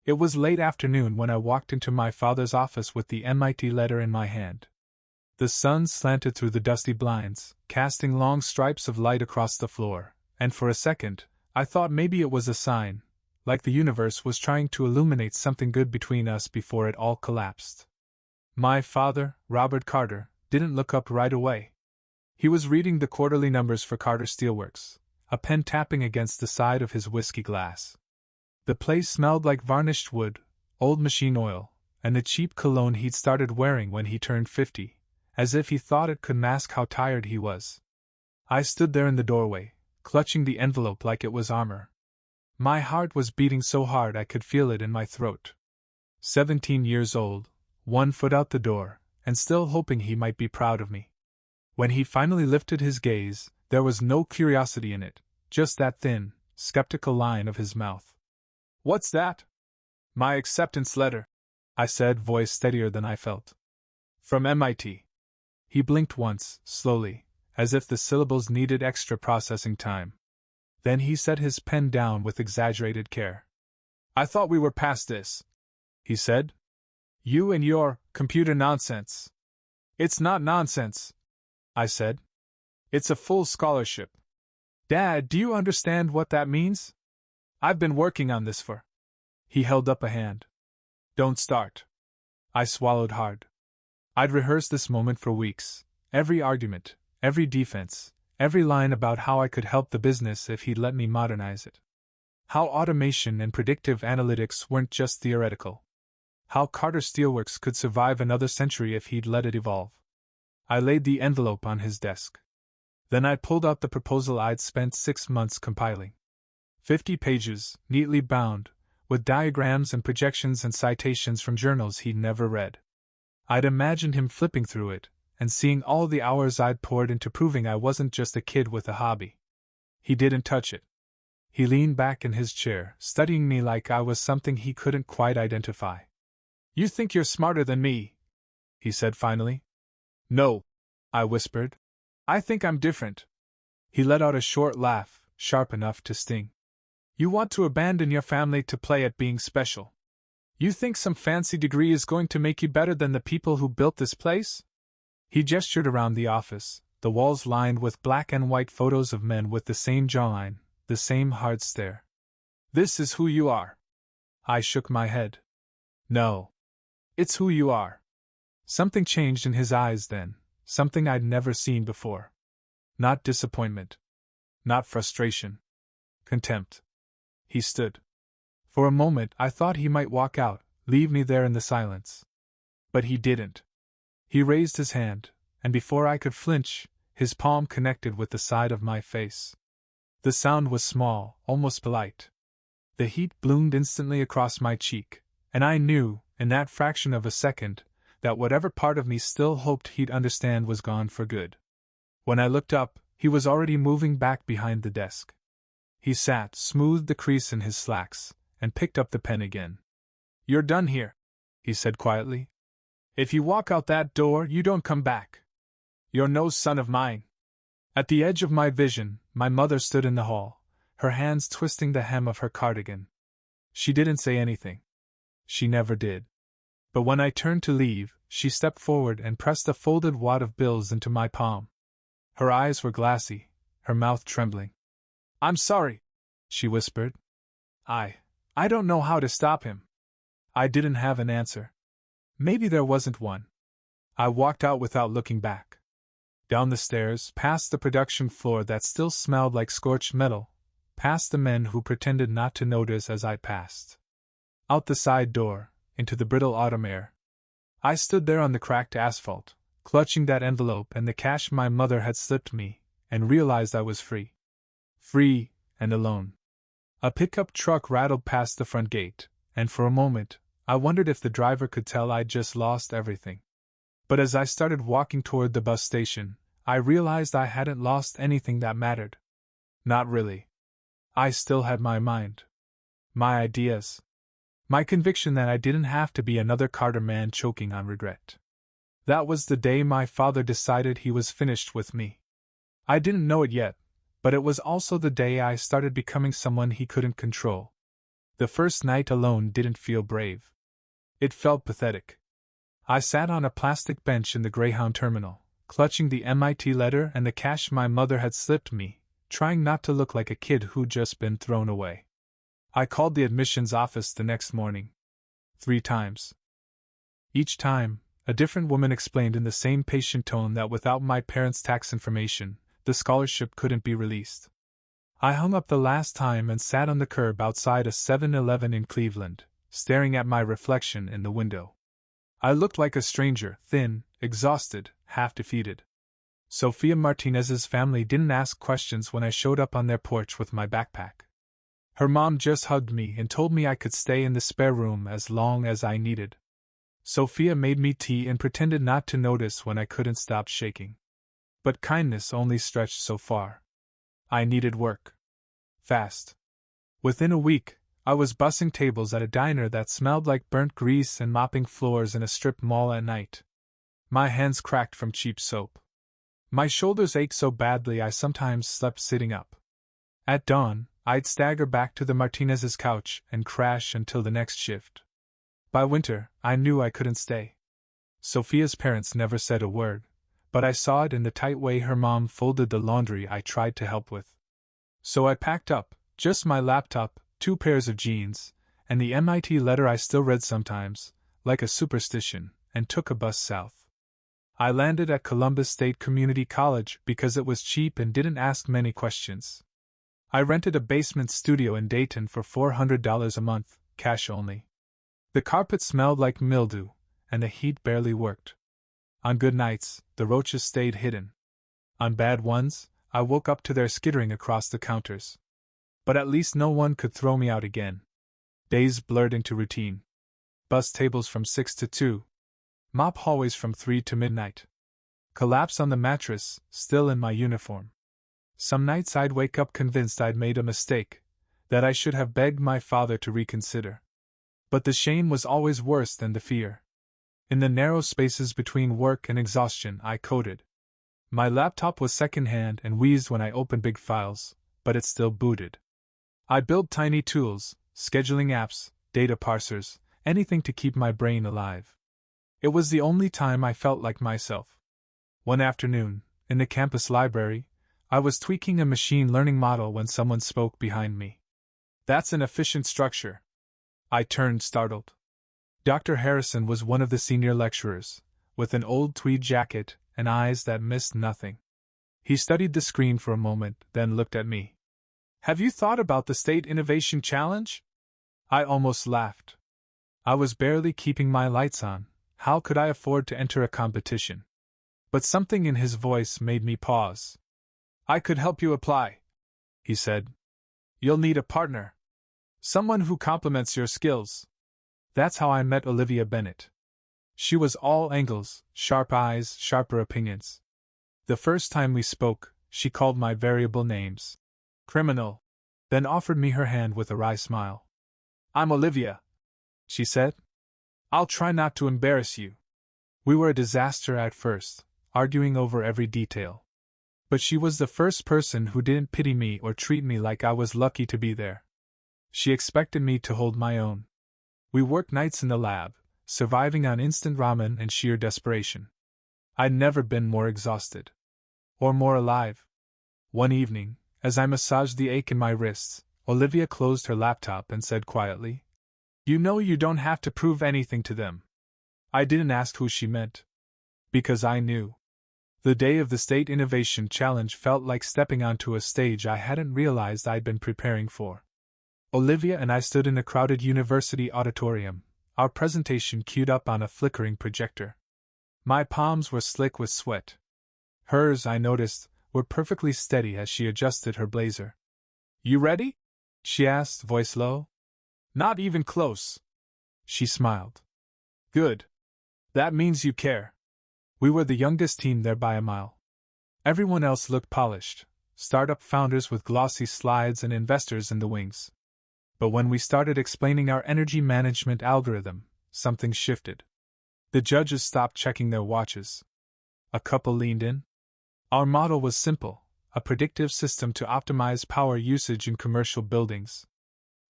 It was late afternoon when I walked into my father's office with the MIT letter in my hand. The sun slanted through the dusty blinds, casting long stripes of light across the floor, and for a second, I thought maybe it was a sign, like the universe was trying to illuminate something good between us before it all collapsed. My father, Robert Carter, didn't look up right away. He was reading the quarterly numbers for Carter Steelworks, a pen tapping against the side of his whiskey glass. The place smelled like varnished wood, old machine oil, and the cheap cologne he'd started wearing when he turned 50, as if he thought it could mask how tired he was. I stood there in the doorway, clutching the envelope like it was armor. My heart was beating so hard I could feel it in my throat. 17 years old, 1 foot out the door, and still hoping he might be proud of me. When he finally lifted his gaze, there was no curiosity in it, just that thin, skeptical line of his mouth. "What's that?" "My acceptance letter," I said, voice steadier than I felt. "From MIT. He blinked once, slowly, as if the syllables needed extra processing time. Then he set his pen down with exaggerated care. "I thought we were past this," he said. "You and your computer nonsense." "It's not nonsense," I said. "It's a full scholarship. Dad, do you understand what that means? I've been working on this for—" He held up a hand. "Don't start." I swallowed hard. I'd rehearsed this moment for weeks, every argument, every defense, every line about how I could help the business if he'd let me modernize it. How automation and predictive analytics weren't just theoretical. How Carter Steelworks could survive another century if he'd let it evolve. I laid the envelope on his desk. Then I pulled out the proposal I'd spent 6 months compiling. 50 pages, neatly bound, with diagrams and projections and citations from journals he'd never read. I'd imagined him flipping through it, and seeing all the hours I'd poured into proving I wasn't just a kid with a hobby. He didn't touch it. He leaned back in his chair, studying me like I was something he couldn't quite identify. "You think you're smarter than me," he said finally. "No," I whispered. "I think I'm different." He let out a short laugh, sharp enough to sting. "You want to abandon your family to play at being special. You think some fancy degree is going to make you better than the people who built this place?" He gestured around the office, the walls lined with black and white photos of men with the same jawline, the same hard stare. "This is who you are." I shook my head. "No. It's who you are." Something changed in his eyes then, something I'd never seen before. Not disappointment. Not frustration. Contempt. He stood. For a moment I thought he might walk out, leave me there in the silence. But he didn't. He raised his hand, and before I could flinch, his palm connected with the side of my face. The sound was small, almost polite. The heat bloomed instantly across my cheek, and I knew, in that fraction of a second, that whatever part of me still hoped he'd understand was gone for good. When I looked up, he was already moving back behind the desk. He sat, smoothed the crease in his slacks, and picked up the pen again. "You're done here," he said quietly. "If you walk out that door, you don't come back. You're no son of mine." At the edge of my vision, my mother stood in the hall, her hands twisting the hem of her cardigan. She didn't say anything. She never did. But when I turned to leave, she stepped forward and pressed a folded wad of bills into my palm. Her eyes were glassy, her mouth trembling. "I'm sorry," she whispered. I don't know how to stop him." I didn't have an answer. Maybe there wasn't one. I walked out without looking back. Down the stairs, past the production floor that still smelled like scorched metal, past the men who pretended not to notice as I passed. Out the side door, into the brittle autumn air. I stood there on the cracked asphalt, clutching that envelope and the cash my mother had slipped me, and realized I was free. Free, and alone. A pickup truck rattled past the front gate, and for a moment, I wondered if the driver could tell I'd just lost everything. But as I started walking toward the bus station, I realized I hadn't lost anything that mattered. Not really. I still had my mind. My ideas. My conviction that I didn't have to be another Carter man choking on regret. That was the day my father decided he was finished with me. I didn't know it yet, but it was also the day I started becoming someone he couldn't control. The first night alone didn't feel brave. It felt pathetic. I sat on a plastic bench in the Greyhound terminal, clutching the MIT letter and the cash my mother had slipped me, trying not to look like a kid who'd just been thrown away. I called the admissions office the next morning. 3 times. Each time, a different woman explained in the same patient tone that without my parents' tax information, the scholarship couldn't be released. I hung up the last time and sat on the curb outside a 7-Eleven in Cleveland, staring at my reflection in the window. I looked like a stranger, thin, exhausted, half-defeated. Sophia Martinez's family didn't ask questions when I showed up on their porch with my backpack. Her mom just hugged me and told me I could stay in the spare room as long as I needed. Sophia made me tea and pretended not to notice when I couldn't stop shaking. But kindness only stretched so far. I needed work. Fast. Within a week, I was bussing tables at a diner that smelled like burnt grease and mopping floors in a strip mall at night. My hands cracked from cheap soap. My shoulders ached so badly I sometimes slept sitting up. At dawn, I'd stagger back to the Martinez's couch and crash until the next shift. By winter, I knew I couldn't stay. Sophia's parents never said a word, but I saw it in the tight way her mom folded the laundry I tried to help with. So I packed up, just my laptop, 2 pairs of jeans, and the MIT letter I still read sometimes, like a superstition, and took a bus south. I landed at Columbus State Community College because it was cheap and didn't ask many questions. I rented a basement studio in Dayton for $400 a month, cash only. The carpet smelled like mildew, and the heat barely worked. On good nights, the roaches stayed hidden. On bad ones, I woke up to their skittering across the counters. But at least no one could throw me out again. Days blurred into routine. Bus tables from 6 to 2. Mop hallways from 3 to midnight. Collapse on the mattress, still in my uniform. Some nights I'd wake up convinced I'd made a mistake, that I should have begged my father to reconsider. But the shame was always worse than the fear. In the narrow spaces between work and exhaustion, I coded. My laptop was secondhand and wheezed when I opened big files, but it still booted. I built tiny tools, scheduling apps, data parsers, anything to keep my brain alive. It was the only time I felt like myself. One afternoon, in the campus library, I was tweaking a machine learning model when someone spoke behind me. "That's an efficient structure." I turned startled. Dr. Harrison was one of the senior lecturers, with an old tweed jacket and eyes that missed nothing. He studied the screen for a moment, then looked at me. "Have you thought about the State Innovation Challenge?" I almost laughed. I was barely keeping my lights on. How could I afford to enter a competition? But something in his voice made me pause. "I could help you apply," he said. "You'll need a partner. Someone who complements your skills." That's how I met Olivia Bennett. She was all angles, sharp eyes, sharper opinions. The first time we spoke, she called my variable names. "Criminal," then offered me her hand with a wry smile. "I'm Olivia," she said. "I'll try not to embarrass you." We were a disaster at first, arguing over every detail. But she was the first person who didn't pity me or treat me like I was lucky to be there. She expected me to hold my own. We worked nights in the lab, surviving on instant ramen and sheer desperation. I'd never been more exhausted. Or more alive. One evening, as I massaged the ache in my wrists, Olivia closed her laptop and said quietly, "You know you don't have to prove anything to them." I didn't ask who she meant. Because I knew. The day of the State Innovation Challenge felt like stepping onto a stage I hadn't realized I'd been preparing for. Olivia and I stood in a crowded university auditorium, our presentation queued up on a flickering projector. My palms were slick with sweat. Hers, I noticed, were perfectly steady as she adjusted her blazer. "You ready?" she asked, voice low. "Not even close." She smiled. "Good. That means you care." We were the youngest team there by a mile. Everyone else looked polished, startup founders with glossy slides and investors in the wings. But when we started explaining our energy management algorithm, something shifted. The judges stopped checking their watches. A couple leaned in. Our model was simple, a predictive system to optimize power usage in commercial buildings.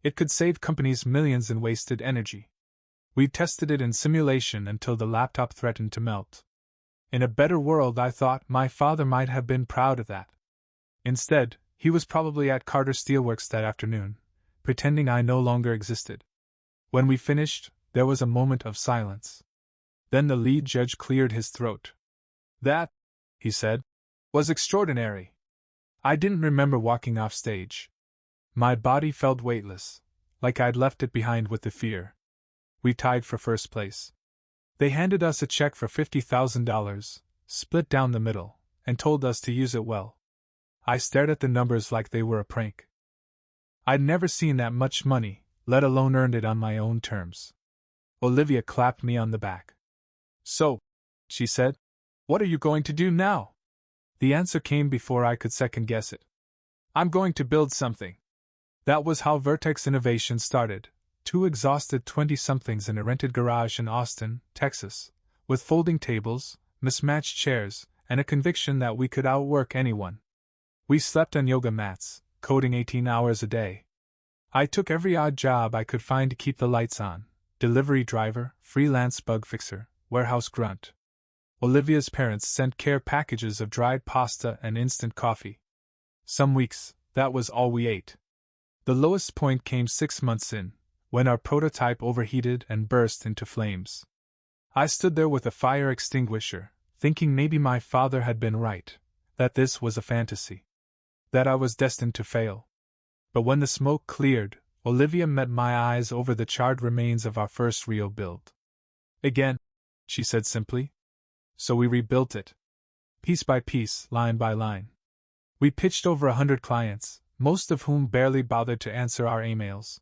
It could save companies millions in wasted energy. We tested it in simulation until the laptop threatened to melt. In a better world, I thought, my father might have been proud of that. Instead, he was probably at Carter Steelworks that afternoon, pretending I no longer existed. When we finished, there was a moment of silence. Then the lead judge cleared his throat. "That," he said, "was extraordinary." I didn't remember walking off stage. My body felt weightless, like I'd left it behind with the fear. We tied for first place. They handed us a check for $50,000, split down the middle, and told us to use it well. I stared at the numbers like they were a prank. I'd never seen that much money, let alone earned it on my own terms. Olivia clapped me on the back. "So," she said, "what are you going to do now?" The answer came before I could second-guess it. "I'm going to build something." That was how Vertex Innovation started. Two exhausted 20-somethings in a rented garage in Austin, Texas, with folding tables, mismatched chairs, and a conviction that we could outwork anyone. We slept on yoga mats, coding 18 hours a day. I took every odd job I could find to keep the lights on: delivery driver, freelance bug fixer, warehouse grunt. Olivia's parents sent care packages of dried pasta and instant coffee. Some weeks, that was all we ate. The lowest point came 6 months in, when our prototype overheated and burst into flames. I stood there with a fire extinguisher, thinking maybe my father had been right, that this was a fantasy, that I was destined to fail. But when the smoke cleared, Olivia met my eyes over the charred remains of our first real build. "Again," she said simply. So we rebuilt it. Piece by piece, line by line. We pitched over 100 clients, most of whom barely bothered to answer our emails.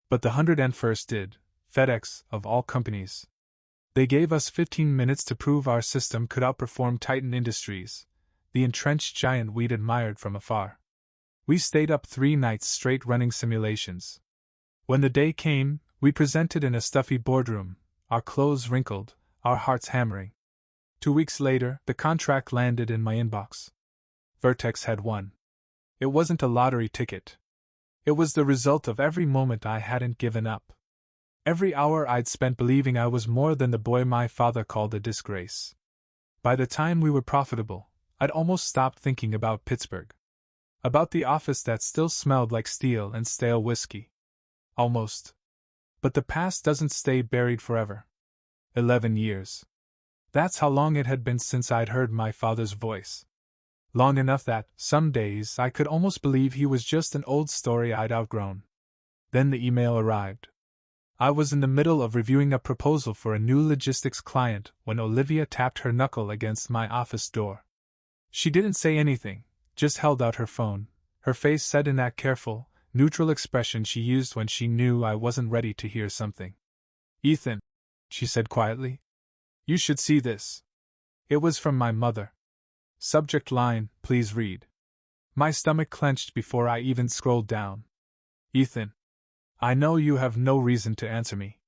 But the 101st did, FedEx, of all companies. They gave us 15 minutes to prove our system could outperform Titan Industries, the entrenched giant we'd admired from afar. We stayed up 3 nights straight running simulations. When the day came, we presented in a stuffy boardroom, our clothes wrinkled, our hearts hammering. 2 weeks later, the contract landed in my inbox. Vertex had won. It wasn't a lottery ticket. It was the result of every moment I hadn't given up. Every hour I'd spent believing I was more than the boy my father called a disgrace. By the time we were profitable, I'd almost stopped thinking about Pittsburgh. About the office that still smelled like steel and stale whiskey. Almost. But the past doesn't stay buried forever. 11 years. That's how long it had been since I'd heard my father's voice. Long enough that, some days, I could almost believe he was just an old story I'd outgrown. Then the email arrived. I was in the middle of reviewing a proposal for a new logistics client when Olivia tapped her knuckle against my office door. She didn't say anything, just held out her phone, her face set in that careful, neutral expression she used when she knew I wasn't ready to hear something. "Ethan," she said quietly, "you should see this." It was from my mother. Subject line, "Please read." My stomach clenched before I even scrolled down. "Ethan, I know you have no reason to answer me.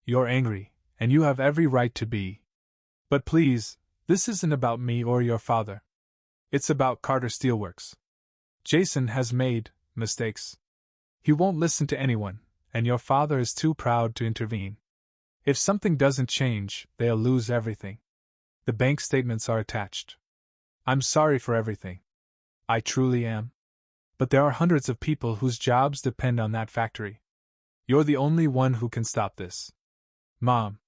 You're angry, and you have every right to be. But please, this isn't about me or your father. It's about Carter Steelworks. Jason has made mistakes. He won't listen to anyone, and your father is too proud to intervene. If something doesn't change, they'll lose everything. The bank statements are attached. I'm sorry for everything. I truly am. But there are hundreds of people whose jobs depend on that factory. You're the only one who can stop this. Mom.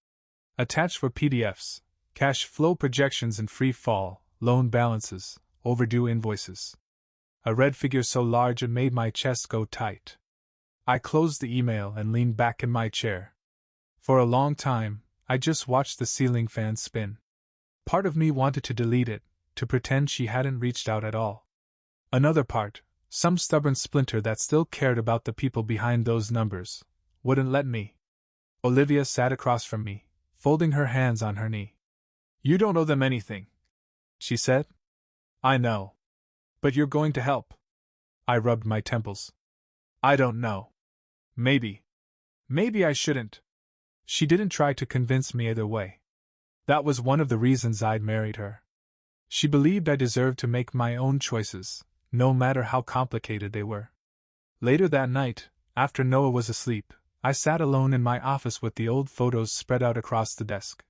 Attached were PDFs, cash flow projections in free fall, loan balances, overdue invoices. A red figure so large it made my chest go tight. I closed the email and leaned back in my chair. For a long time, I just watched the ceiling fan spin. Part of me wanted to delete it, to pretend she hadn't reached out at all. Another part, some stubborn splinter that still cared about the people behind those numbers, wouldn't let me. Olivia sat across from me, folding her hands on her knee. "You don't owe them anything," she said. "I know. But you're going to help." I rubbed my temples. "I don't know. Maybe. Maybe I shouldn't." She didn't try to convince me either way. That was one of the reasons I'd married her. She believed I deserved to make my own choices, no matter how complicated they were. Later that night, After Noah was asleep, I sat alone in my office with the old photos spread out across the desk.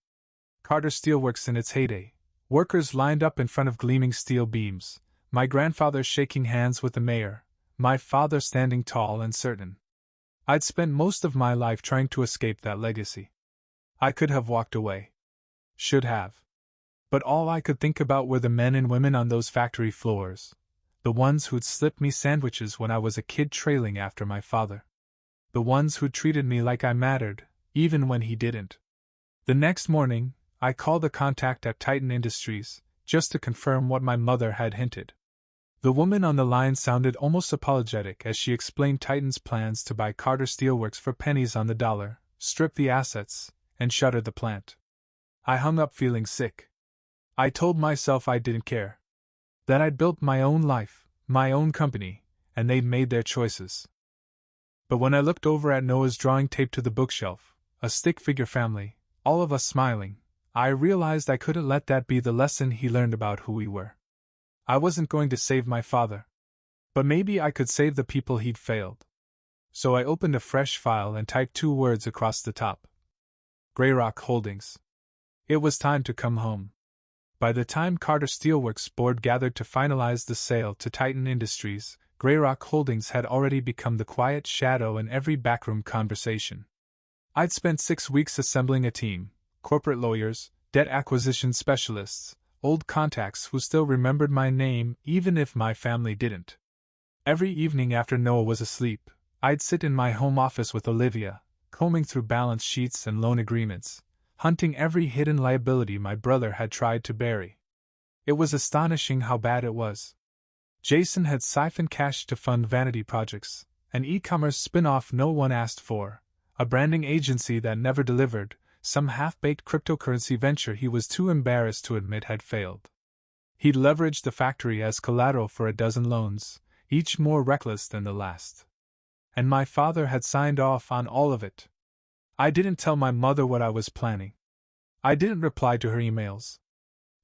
Carter Steelworks in its heyday, workers lined up in front of gleaming steel beams, my grandfather shaking hands with the mayor, my father standing tall and certain. I'd spent most of my life trying to escape that legacy. I could have walked away. Should have. But all I could think about were the men and women on those factory floors, the ones who'd slipped me sandwiches when I was a kid trailing after my father. The ones who treated me like I mattered, even when he didn't. The next morning, I called a contact at Titan Industries, just to confirm what my mother had hinted. The woman on the line sounded almost apologetic as she explained Titan's plans to buy Carter Steelworks for pennies on the dollar, strip the assets, and shutter the plant. I hung up feeling sick. I told myself I didn't care. That I'd built my own life, my own company, and they'd made their choices. But when I looked over at Noah's drawing taped to the bookshelf, a stick-figure family, all of us smiling, I realized I couldn't let that be the lesson he learned about who we were. I wasn't going to save my father. But maybe I could save the people he'd failed. So I opened a fresh file and typed 2 words across the top. Greyrock Holdings. It was time to come home. By the time Carter Steelworks board gathered to finalize the sale to Titan Industries, Greyrock Holdings had already become the quiet shadow in every backroom conversation. I'd spent 6 weeks assembling a team, corporate lawyers, debt acquisition specialists, old contacts who still remembered my name even if my family didn't. Every evening after Noah was asleep, I'd sit in my home office with Olivia, combing through balance sheets and loan agreements, hunting every hidden liability my brother had tried to bury. It was astonishing how bad it was. Jason had siphoned cash to fund vanity projects, an e-commerce spin-off no one asked for, a branding agency that never delivered, some half-baked cryptocurrency venture he was too embarrassed to admit had failed. He'd leveraged the factory as collateral for a dozen loans, each more reckless than the last. And my father had signed off on all of it. I didn't tell my mother what I was planning. I didn't reply to her emails.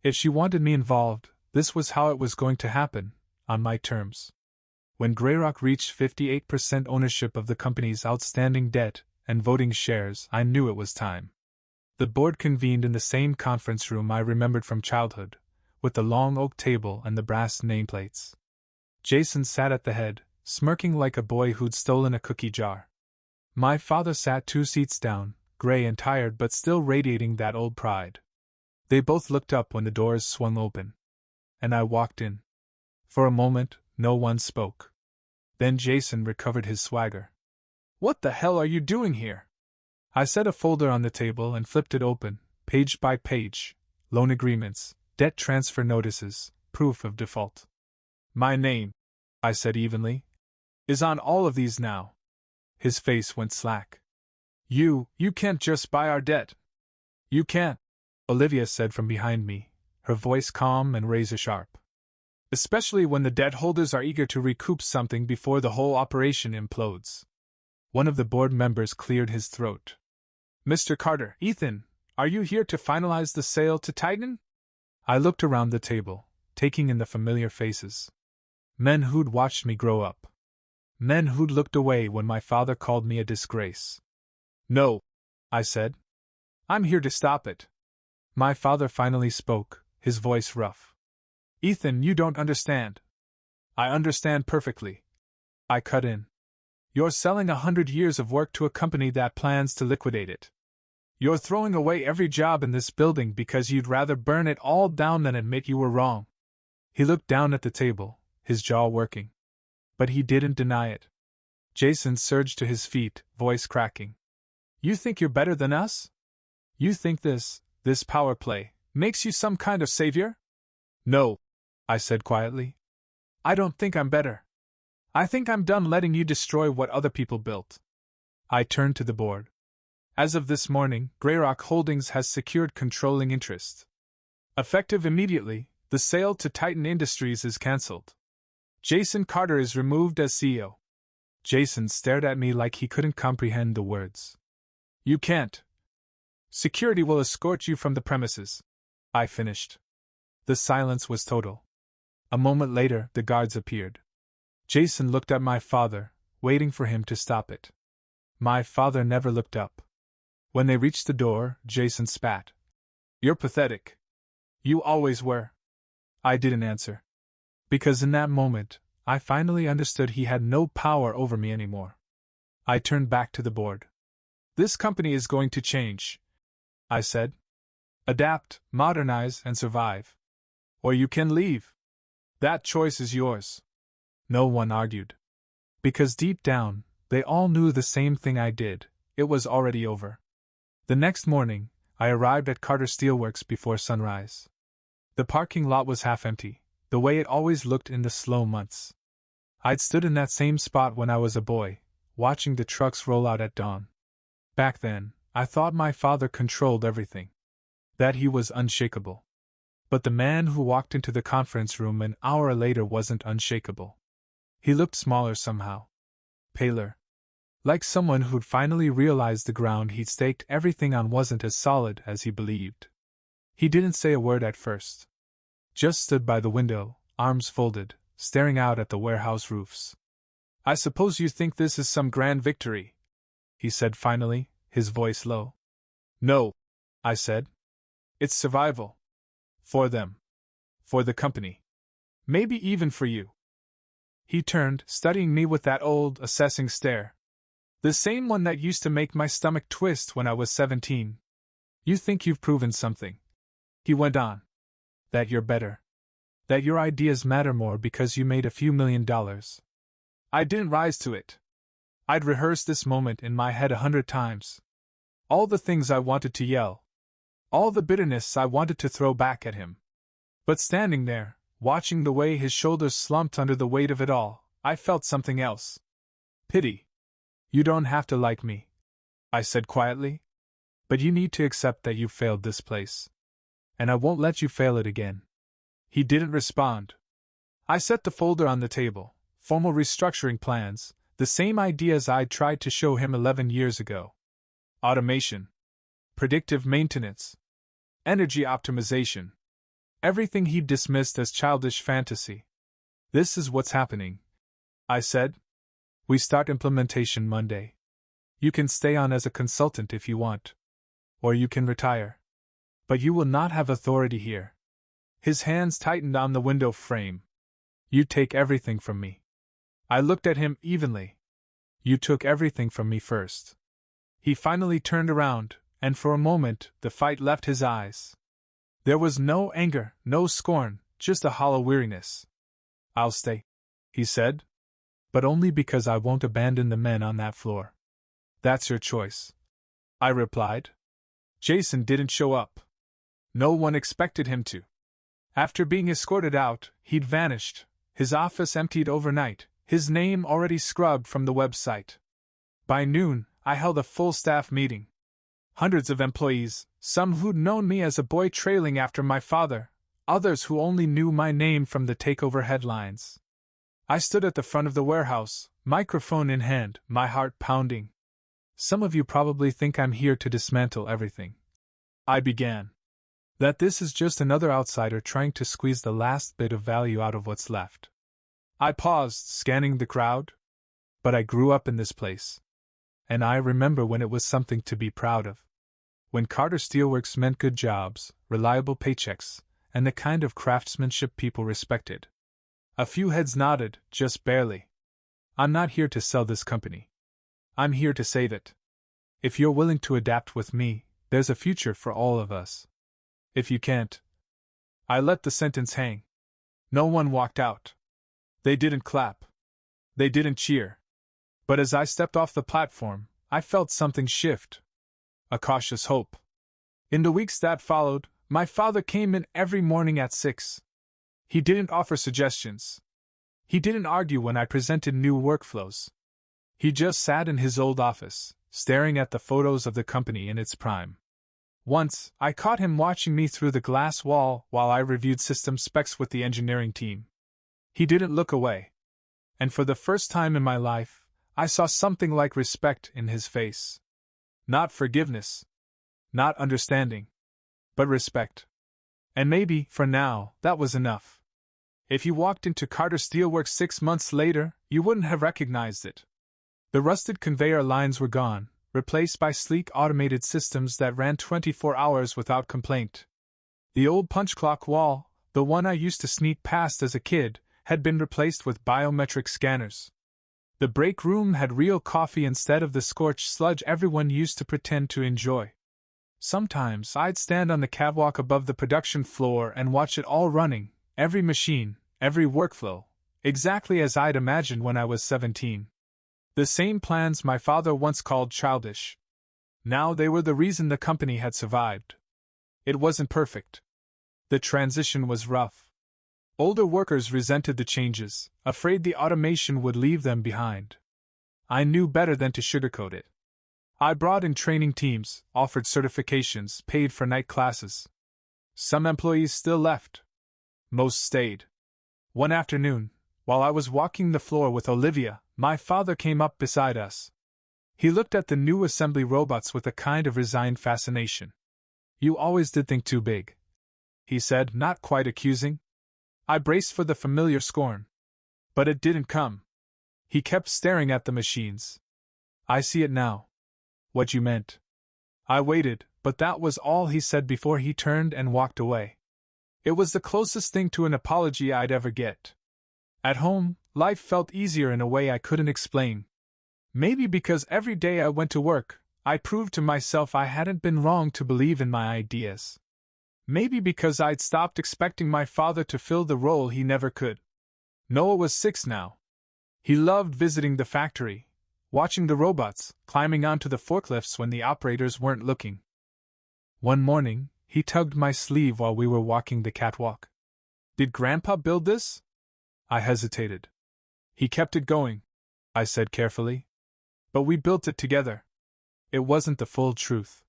If she wanted me involved, this was how it was going to happen, on my terms. When Greyrock reached 58% ownership of the company's outstanding debt and voting shares, I knew it was time. The board convened in the same conference room I remembered from childhood, with the long oak table and the brass nameplates. Jason sat at the head, smirking like a boy who'd stolen a cookie jar. My father sat 2 seats down, gray and tired but still radiating that old pride. They both looked up when the doors swung open. And I walked in. For a moment, no one spoke. Then Jason recovered his swagger. "What the hell are you doing here?" I set a folder on the table and flipped it open, page by page. Loan agreements, debt transfer notices, proof of default. "My name," I said evenly, "is on all of these now." His face went slack. You can't just buy our debt." "You can't," Olivia said from behind me, her voice calm and razor-sharp. "Especially when the debt holders are eager to recoup something before the whole operation implodes." One of the board members cleared his throat. "Mr. Carter, Ethan, are you here to finalize the sale to Titan?" I looked around the table, taking in the familiar faces. Men who'd watched me grow up. Men who'd looked away when my father called me a disgrace. "No," I said. "I'm here to stop it." My father finally spoke, his voice rough. "Ethan, you don't understand." "I understand perfectly," I cut in. "You're selling 100 years of work to a company that plans to liquidate it. You're throwing away every job in this building because you'd rather burn it all down than admit you were wrong." He looked down at the table, his jaw working. But he didn't deny it. Jason surged to his feet, voice cracking. "You think you're better than us? You think this power play, makes you some kind of savior?" "No," I said quietly. "I don't think I'm better. I think I'm done letting you destroy what other people built." I turned to the board. "As of this morning, Greyrock Holdings has secured controlling interest. Effective immediately, the sale to Titan Industries is cancelled. Jason Carter is removed as CEO." Jason stared at me like he couldn't comprehend the words. "You can't. Security will escort you from the premises," I finished. The silence was total. A moment later, the guards appeared. Jason looked at my father, waiting for him to stop it. My father never looked up. When they reached the door, Jason spat. "You're pathetic. You always were." I didn't answer. Because in that moment, I finally understood he had no power over me anymore. I turned back to the board. "This company is going to change," I said. "Adapt, modernize, and survive. Or you can leave. That choice is yours." No one argued. Because deep down, they all knew the same thing I did: it was already over. The next morning, I arrived at Carter Steelworks before sunrise. The parking lot was half empty, the way it always looked in the slow months. I'd stood in that same spot when I was a boy, watching the trucks roll out at dawn. Back then, I thought my father controlled everything, that he was unshakable. But the man who walked into the conference room an hour later wasn't unshakable. He looked smaller somehow. Paler. Like someone who'd finally realized the ground he'd staked everything on wasn't as solid as he believed. He didn't say a word at first. Just stood by the window, arms folded, staring out at the warehouse roofs. "I suppose you think this is some grand victory," he said finally, his voice low. "No," I said. "It's survival. For them. For the company. Maybe even for you." He turned, studying me with that old, assessing stare. The same one that used to make my stomach twist when I was 17. "You think you've proven something," he went on. "That you're better. That your ideas matter more because you made a few $1,000,000. I didn't rise to it. I'd rehearsed this moment in my head 100 times. All the things I wanted to yell. All the bitterness I wanted to throw back at him. But standing there, watching the way his shoulders slumped under the weight of it all, I felt something else. Pity. "You don't have to like me," I said quietly. "But you need to accept that you've failed this place. And I won't let you fail it again." He didn't respond. I set the folder on the table, formal restructuring plans, the same ideas I'd tried to show him 11 years ago. Automation. Predictive maintenance. Energy optimization. Everything he'd dismissed as childish fantasy. "This is what's happening," I said. "We start implementation Monday. You can stay on as a consultant if you want. Or you can retire. But you will not have authority here." His hands tightened on the window frame. "You take everything from me." I looked at him evenly. "You took everything from me first." He finally turned around, and for a moment the fight left his eyes. There was no anger, no scorn, just a hollow weariness. "I'll stay," he said. "But only because I won't abandon the men on that floor." "That's your choice," I replied. Jason didn't show up. No one expected him to. After being escorted out, he'd vanished, his office emptied overnight, his name already scrubbed from the website. By noon, I held a full staff meeting. Hundreds of employees, some who'd known me as a boy trailing after my father, others who only knew my name from the takeover headlines. I stood at the front of the warehouse, microphone in hand, my heart pounding. "Some of you probably think I'm here to dismantle everything," I began. "That this is just another outsider trying to squeeze the last bit of value out of what's left." I paused, scanning the crowd. But I grew up in this place. And I remember when it was something to be proud of. When Carter Steelworks meant good jobs, reliable paychecks, and the kind of craftsmanship people respected. A few heads nodded, just barely. "I'm not here to sell this company. I'm here to save it. If you're willing to adapt with me, there's a future for all of us. If you can't..." I let the sentence hang. No one walked out. They didn't clap. They didn't cheer. But as I stepped off the platform, I felt something shift. A cautious hope. In the weeks that followed, my father came in every morning at 6. He didn't offer suggestions. He didn't argue when I presented new workflows. He just sat in his old office, staring at the photos of the company in its prime. Once, I caught him watching me through the glass wall while I reviewed system specs with the engineering team. He didn't look away. And for the first time in my life, I saw something like respect in his face. Not forgiveness. Not understanding. But respect. And maybe, for now, that was enough. If you walked into Carter Steelworks 6 months later, you wouldn't have recognized it. The rusted conveyor lines were gone, replaced by sleek automated systems that ran 24 hours without complaint. The old punch clock wall, the one I used to sneak past as a kid, had been replaced with biometric scanners. The break room had real coffee instead of the scorched sludge everyone used to pretend to enjoy. Sometimes I'd stand on the catwalk above the production floor and watch it all running, every machine, every workflow, exactly as I'd imagined when I was 17. The same plans my father once called childish. Now they were the reason the company had survived. It wasn't perfect. The transition was rough. Older workers resented the changes, afraid the automation would leave them behind. I knew better than to sugarcoat it. I brought in training teams, offered certifications, paid for night classes. Some employees still left. Most stayed. One afternoon, while I was walking the floor with Olivia, my father came up beside us. He looked at the new assembly robots with a kind of resigned fascination. "You always did think too big," he said, not quite accusing. I braced for the familiar scorn. But it didn't come. He kept staring at the machines. "I see it now. What you meant." I waited, but that was all he said before he turned and walked away. It was the closest thing to an apology I'd ever get. At home, life felt easier in a way I couldn't explain. Maybe because every day I went to work, I proved to myself I hadn't been wrong to believe in my ideas. Maybe because I'd stopped expecting my father to fill the role he never could. Noah was 6 now. He loved visiting the factory, watching the robots, climbing onto the forklifts when the operators weren't looking. One morning, he tugged my sleeve while we were walking the catwalk. "Did Grandpa build this?" I hesitated. "He kept it going," I said carefully. "But we built it together." It wasn't the full truth.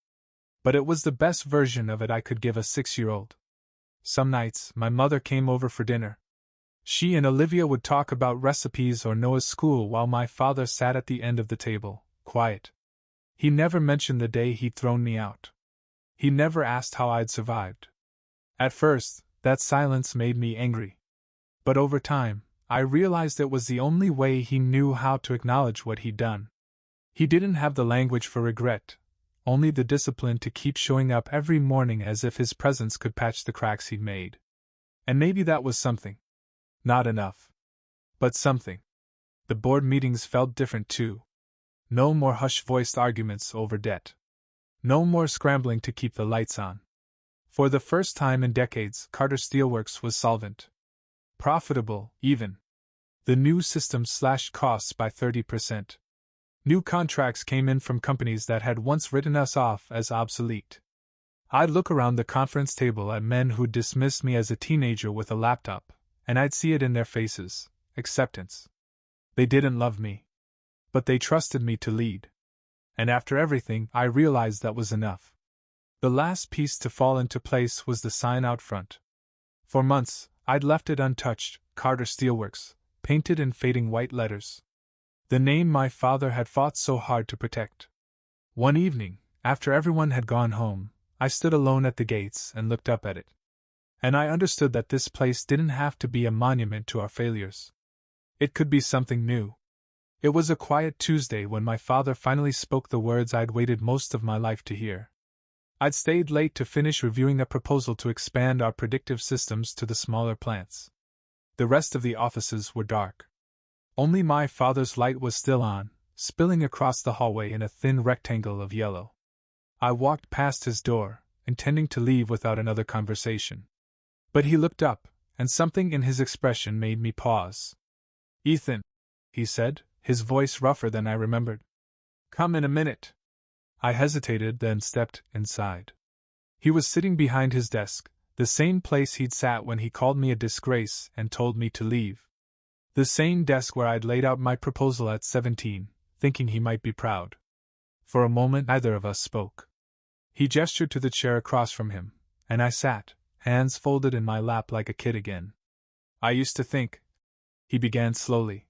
But it was the best version of it I could give a 6-year-old. Some nights, my mother came over for dinner. She and Olivia would talk about recipes or Noah's school while my father sat at the end of the table, quiet. He never mentioned the day he'd thrown me out. He never asked how I'd survived. At first, that silence made me angry. But over time, I realized it was the only way he knew how to acknowledge what he'd done. He didn't have the language for regret, only the discipline to keep showing up every morning as if his presence could patch the cracks he'd made. And maybe that was something. Not enough. But something. The board meetings felt different too. No more hush-voiced arguments over debt. No more scrambling to keep the lights on. For the first time in decades, Carter Steelworks was solvent. Profitable, even. The new system slashed costs by 30%. New contracts came in from companies that had once written us off as obsolete. I'd look around the conference table at men who'd dismissed me as a teenager with a laptop, and I'd see it in their faces: acceptance. They didn't love me. But they trusted me to lead. And after everything, I realized that was enough. The last piece to fall into place was the sign out front. For months, I'd left it untouched: Carter Steelworks, painted in fading white letters. The name my father had fought so hard to protect. One evening, after everyone had gone home, I stood alone at the gates and looked up at it. And I understood that this place didn't have to be a monument to our failures. It could be something new. It was a quiet Tuesday when my father finally spoke the words I'd waited most of my life to hear. I'd stayed late to finish reviewing a proposal to expand our predictive systems to the smaller plants. The rest of the offices were dark. Only my father's light was still on, spilling across the hallway in a thin rectangle of yellow. I walked past his door, intending to leave without another conversation. But he looked up, and something in his expression made me pause. "Ethan," he said, his voice rougher than I remembered. "Come in a minute." I hesitated, then stepped inside. He was sitting behind his desk, the same place he'd sat when he called me a disgrace and told me to leave. The same desk where I'd laid out my proposal at 17, thinking he might be proud. For a moment neither of us spoke. He gestured to the chair across from him, and I sat, hands folded in my lap like a kid again. "I used to think," he began slowly,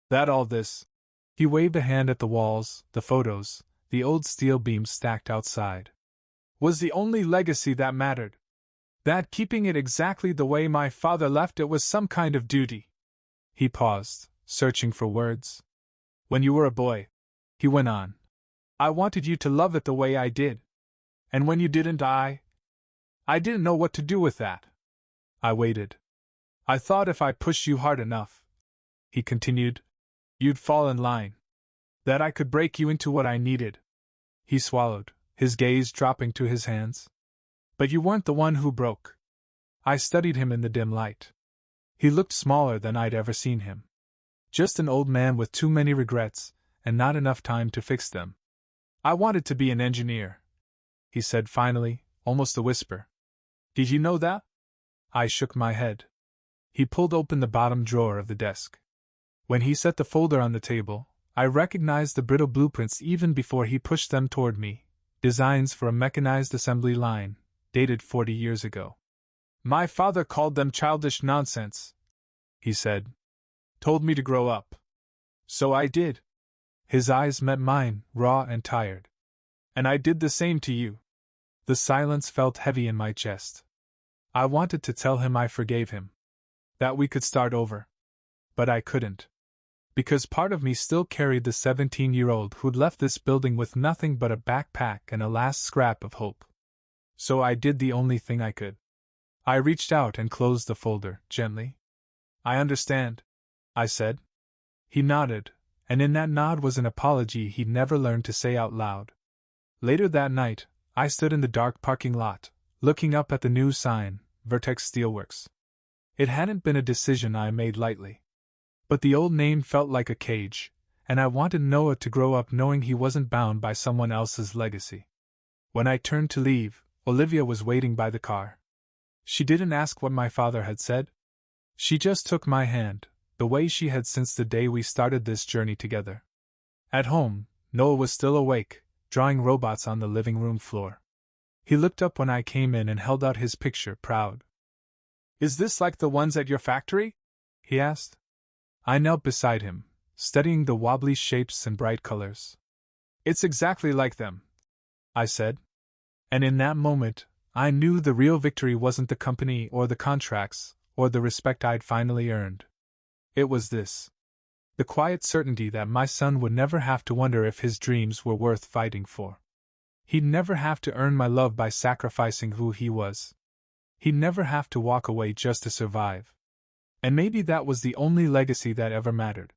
"that all this—" He waved a hand at the walls, the photos, the old steel beams stacked outside. "Was the only legacy that mattered. That keeping it exactly the way my father left it was some kind of duty." He paused, searching for words. "When you were a boy," He went on. I wanted you to love it the way I did. And when you didn't, I didn't know what to do with that. I waited. I thought if I pushed you hard enough, he continued, you'd fall in line. That I could break you into what I needed. He swallowed, his gaze dropping to his hands. But you weren't the one who broke. I studied him in the dim light. He looked smaller than I'd ever seen him. Just an old man with too many regrets, and not enough time to fix them. I wanted to be an engineer, he said finally, almost a whisper. Did you know that? I shook my head. He pulled open the bottom drawer of the desk. When he set the folder on the table, I recognized the brittle blueprints even before he pushed them toward me, designs for a mechanized assembly line, dated 40 years ago. My father called them childish nonsense, he said. Told me to grow up. So I did. His eyes met mine, raw and tired. And I did the same to you. The silence felt heavy in my chest. I wanted to tell him I forgave him. That we could start over. But I couldn't. Because part of me still carried the 17-year-old who'd left this building with nothing but a backpack and a last scrap of hope. So I did the only thing I could. I reached out and closed the folder, gently. I understand, I said. He nodded, and in that nod was an apology he'd never learned to say out loud. Later that night, I stood in the dark parking lot, looking up at the new sign, Vertex Steelworks. It hadn't been a decision I made lightly. But the old name felt like a cage, and I wanted Noah to grow up knowing he wasn't bound by someone else's legacy. When I turned to leave, Olivia was waiting by the car. She didn't ask what my father had said. She just took my hand, the way she had since the day we started this journey together. At home, Noah was still awake, drawing robots on the living room floor. He looked up when I came in and held out his picture, proud. Is this like the ones at your factory? He asked. I knelt beside him, studying the wobbly shapes and bright colors. It's exactly like them, I said. And in that moment, I knew the real victory wasn't the company or the contracts, or the respect I'd finally earned. It was this. The quiet certainty that my son would never have to wonder if his dreams were worth fighting for. He'd never have to earn my love by sacrificing who he was. He'd never have to walk away just to survive. And maybe that was the only legacy that ever mattered.